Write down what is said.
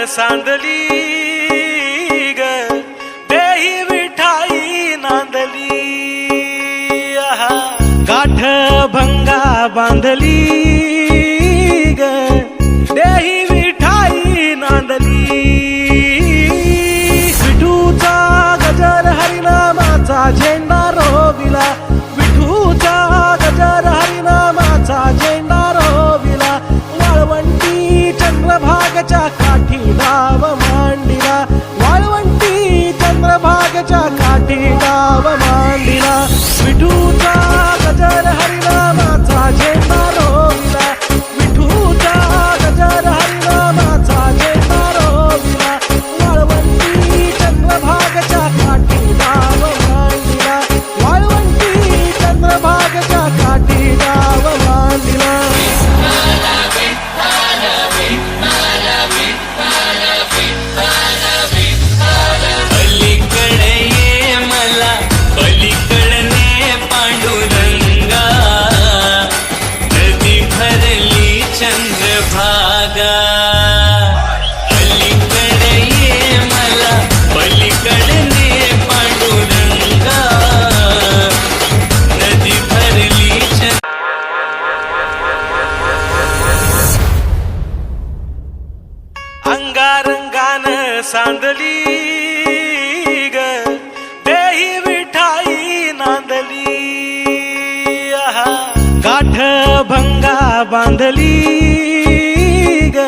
सांडली ग देही विठाई नांदली गाठ भंगा बांधली ग देही विठाई नांदली विठूचा गजर हरिनामाचा झेंडा रोविला विठूचा गजर हरिनामाचा झेंडा रोविला वाळवंटी चंद्रभागच्या काठी डाव मांडिला वाळवंटी चंद्रभागच्या काठी डाव मांडिला विठूचा गजर हरिनामाचा झेंडा रोविला विठूचा गजर हरिनामाचा झेंडा रोविला वाळवंटी चंद्रभागच्या काठी डाव मांडिला वाळवंटी चंद्रभागच्या काठी डाव मांडिला चंद्रभागा अलीकडे ये मला पलीकडे पांडुरंगा नदी भरली अंगारंगान सांडली ग देही विठाई नांदली गाठ भंगा बांधली ग